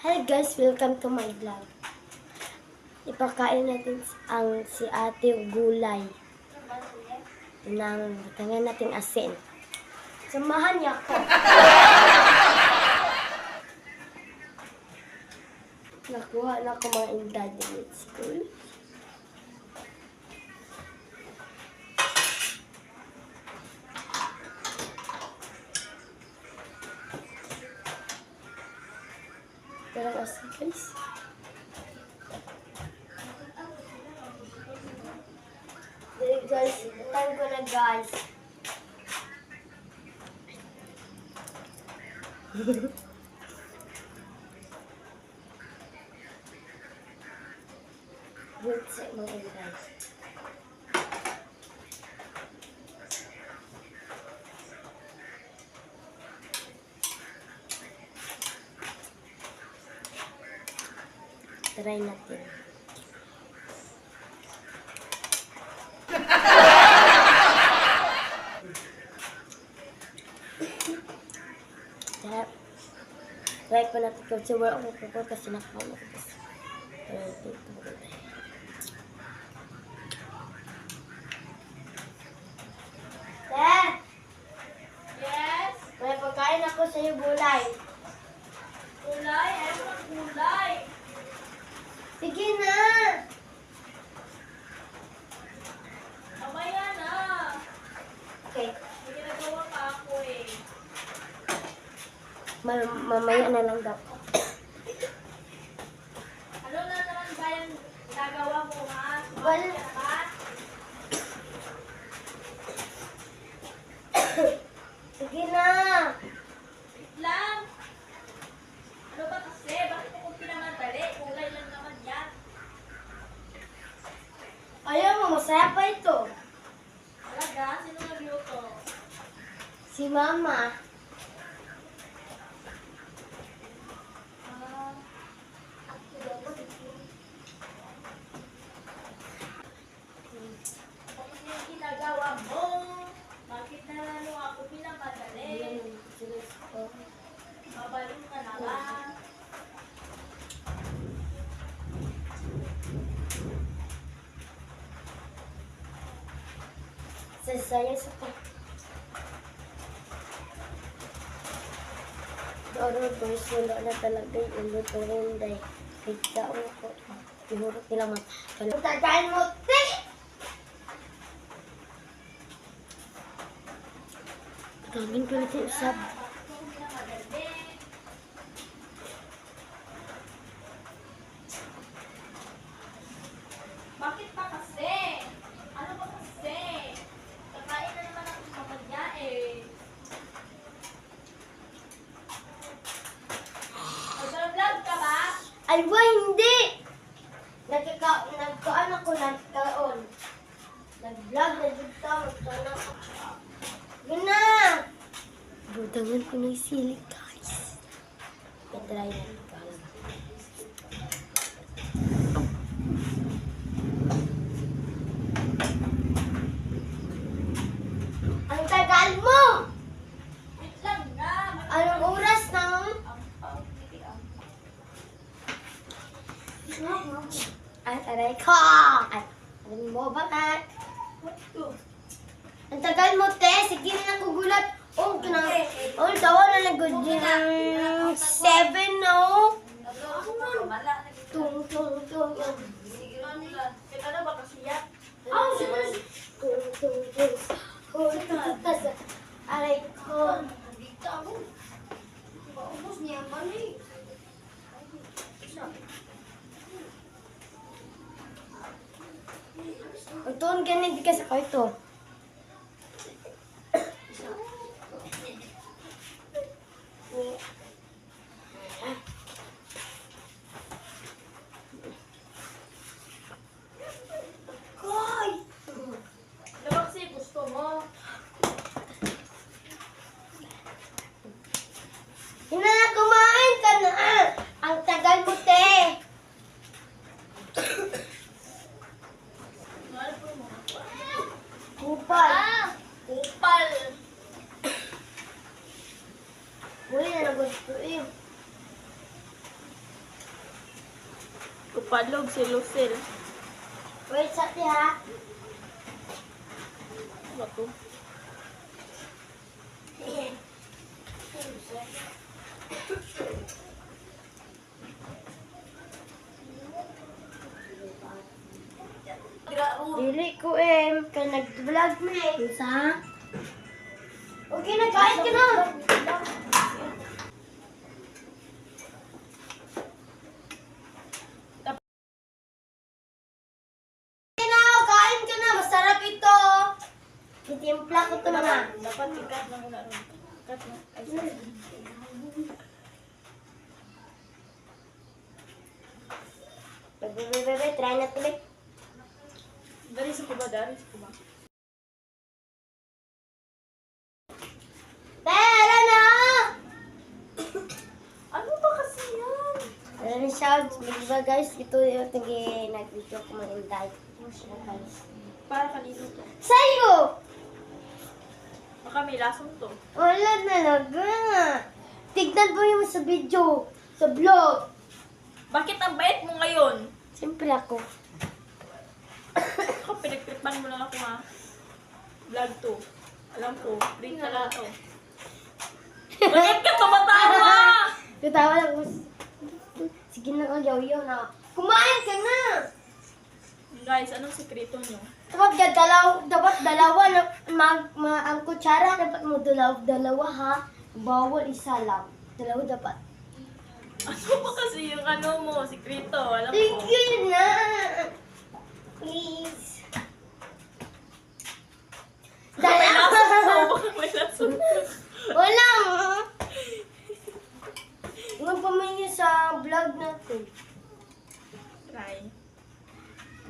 Hi guys, welcome to my vlog. Ipakain natin si ate gulay ng tangan natin asin. Samahan niya ako. Nakuha na ako mga ingredients school. Parang asin guys. Dali guys, itan ko na guys. Good sa mga ingredients. Try natin. Try ko natin kung siguro ako pupul kasi nakakauna ko kasi. Yes? May pagkain ako sa iyo gulay. Gulay? Ayaw ng gulay. Sige na! Mamaya na. Okay. May ginagawa pa ako eh. Mamaya na lang daw. Ano na naman ba yung ginagawa mo ha? Well, Sumagot ka na ba? sige na! Wait lang. Ano ba kasi? Bakit mo kung pinamadali? Gulay lang naman yan. Ayaw mo, masaya pa ito. Talaga? Sino nagluto? Si Mama. Ah, bakit yung ginagawa mo? Bakit na lalo ako pinamadali? Babalik ka na lang. Sasayas ako. Doon boys, wala na talaga yung luto rin dahil nagkaon ko. Ihurot nila mga tagayin mo, te! Gawin ko natin usap. Bakit pa kasi? Ano ba kasi? Kakain na naman ako sa pamilya eh. Nag-vlog ka ba? Ay, why hindi? Nagkaan ako, nagkaon. Nag-vlog, nagkaon ako. Yun na! Budangan ko ng sili, guys. I-try natin, guys. Ang tagal mo! Wait lang na. Anong oras na? Ay, aray ko! Ay, alam mo ba, Kat? Ang tagal mo, te. Sige na nagugulat. Oh, tawa na nagod yung 7, no? Tung, tung, tung. Kita na ba kasi yan? Tung, tung, tung. Oh, aray ko. Paubos niya ba ni? Ito, ang ganyan di kasi ako ito. Koy! Ano ba kasi gusto mo? Ina, kumain ka na! Ang tagal mo, te! Kupalog si Lucille. Wait, sakti ha. Ano to? Dili ko kaya nag-vlog na Isa? Okay na, kahit ka na. Okay na, kain ka na. Masarap ito. Itimpla ko ito na. Dapat ikat na muna ron. Ikat na. Ay, sorry. Bebe, try na tuloy. Dari sa kuba, dari sa kuba. Tara na! Ano ba kasi yan? Ano siya, diba guys, ito yung nag-video ko mag-invite. Para kanino to? Sa'yo! Baka may lasong to. Wala talaga. Tignan mo yung sa video, sa vlog. Bakit ang bait mo ngayon? Siyempre ako. Ako, pinagtripan mo lang ako ha. Vlog to. Alam ko, break na lang to. Bakit ka tumatawa? Tatawa lang ko. Sige na kang yaw-yaw na. Kumain ka na! Guys, anong sekreto nyo? Dapat dalawa na, ang kutsara, dapat mo dalawa ha. Bawal isa lang. Dalawa dapat. Ano ba kasi yung ano mo, sekreto? Alam Thank ko. you na! Please. May lasong to. Baka may lasong to. Wala! Magpamilya sa vlog natin. Try.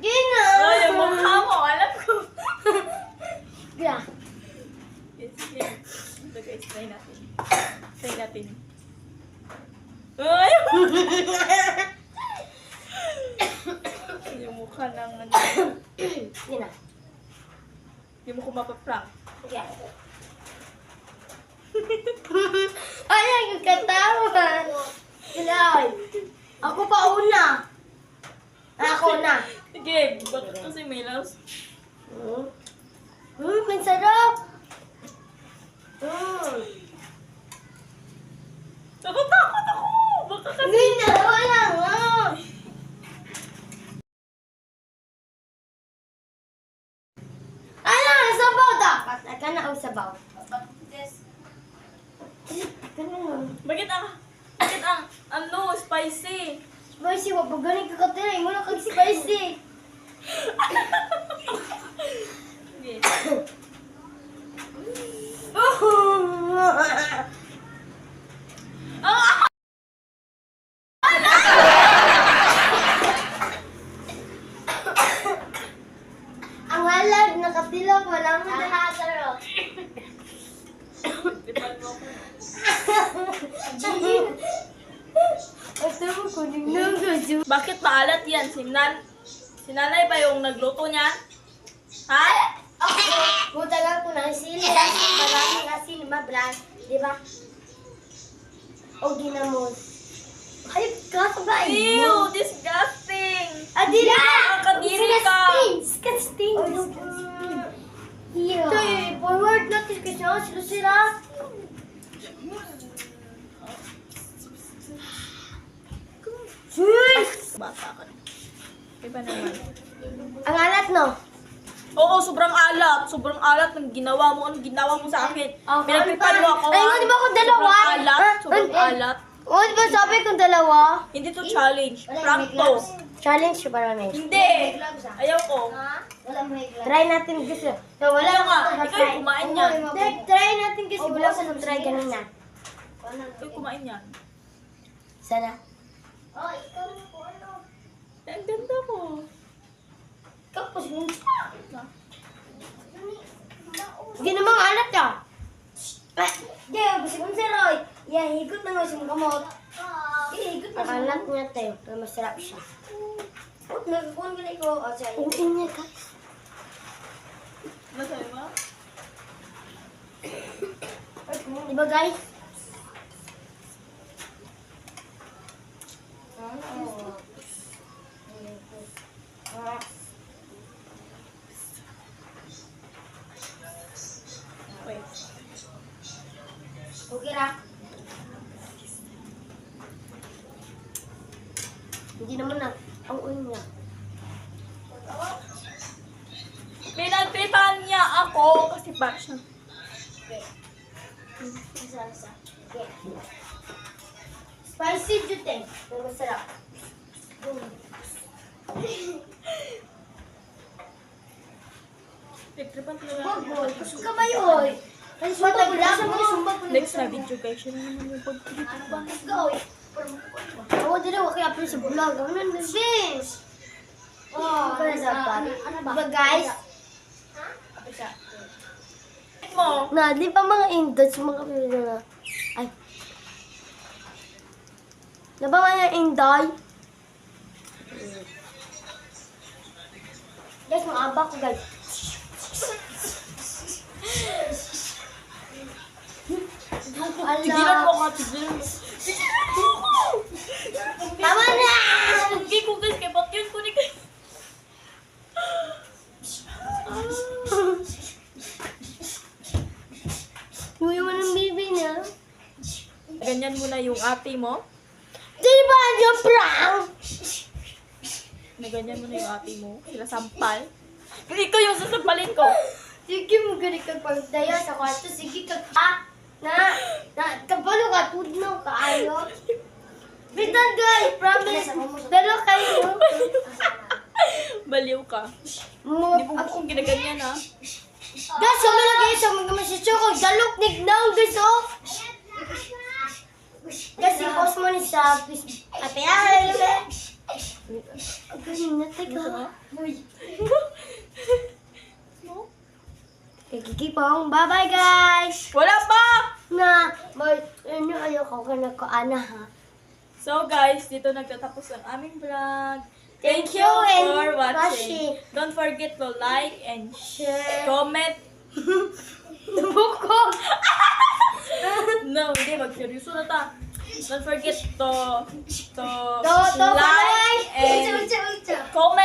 Gina! Oh, yung mukha mo, alam ko. Gina. Yes, yes. Ito guys, try natin. Try natin. Ay! Yung mukha ng ano. Gina. Hindi mo ko mapaprank. Yeah. Ay, ang katawan. Gilay. Ako pa una. Ako na. Sige, bakit kasi may laos? May sarap. Takot ako! Baka kasi... Gina, wala nga. Ano, sabaw dapat. Aka na ang sabaw. Bakit ang, ano, spicy? Spicy, wag galing ka katira. Mo lang kag spicy. Sige. Ah! Ang halag, nakatilak, walang sarap. Lipan mo ako. Ito mo kuning nang gadyo. Bakit maalat yan? Si nanay ba yung nagluto niyan? Ha? Butagan ko ng sili. Maraming asin, mabras. Di ba? O ginamos. Ay, kakagain Ew, mo. disgusting! Adila! Ang kadiri ka! Disgusting! Yeah. Okay, forward natin kasi sila. Bata ka. Iba naman. Ang alat, no? Oo, sobrang alat. Sobrang alat ng ginawa mo. Anong ginawa mo sa akin? Oh, Pinagpipan mo ako. Ay, di ba ako dalawa? Sobrang alat. Sobrang alat. O, di ba sabi kong dalawa? Hindi to challenge. Prank to. Challenge siya para may. Hindi. Ayaw ko. Try natin kasi. So, wala Ayaw nga. akong Ikaw yung kumain yan. Try natin kasi wala akong nag-try kanina. Ikaw kumain yan. Sana. Ang ganda ko. Kapos mo. Hindi namang alat ka. Hindi, kasi kung si Roy. Yan, higot na nga siyang kamot. Higot na siya. Alat niya tayo, pero masarap siya. Nagkukuhan ka na ikaw. Uwi niya, guys. Nasa'yo ba? Diba, guys? Hindi naman na. Ang ulo niya. Pinagtripan niya ako kasi bad siya. Isa. Okay. Spicy juteng. Ang masarap. Pinagtripan talaga. Bagoy. Kusog ka ba yun? Ay, sumba ko lang. Next na video guys, yun na naman yung pagtripan. Let's go. Oo, dito ako kaya sa vlog. Ano na sis? Oh, ano dapat? Diba guys? Mo. Na, di pa mga indot mga kapila na. Ay. Na ba mga inday? Guys, maaba ko guys. Tigilan mo ka, tigilan mo. Tama na! Hindi ko guys, kaya ba't yun ko ni guys? Huwag mo ng bibi na. Ganyan mo na yung ate mo. Di ba yung prank? Ganyan mo na yung ate mo. Sila sampal. Hindi ko yung sasampalin ko. Sige mo gani kag pagdaya sa kwarto. Sige kag na kabalo ka tudno kaayo. Bitan guys, promise. Dalo kayo. Baliw ka. Mo Hindi mo kung ginaganyan ha. guys, kami lagi sa mga masisyo ko. Dalok nignaw guys oh. Guys, i-post mo ni sa Facebook. Ate, alam mo. Ganun na tayo. No? Kikipong. Bye-bye guys. Wala pa! Na, ano ayoko ka na ko ana ha. So guys, dito nagtatapos ang aming vlog. Thank you for and watching. Don't forget to like and Share. comment. Buko. No, hindi. Mag-seryoso na ta. Don't forget to To like and Ucha. comment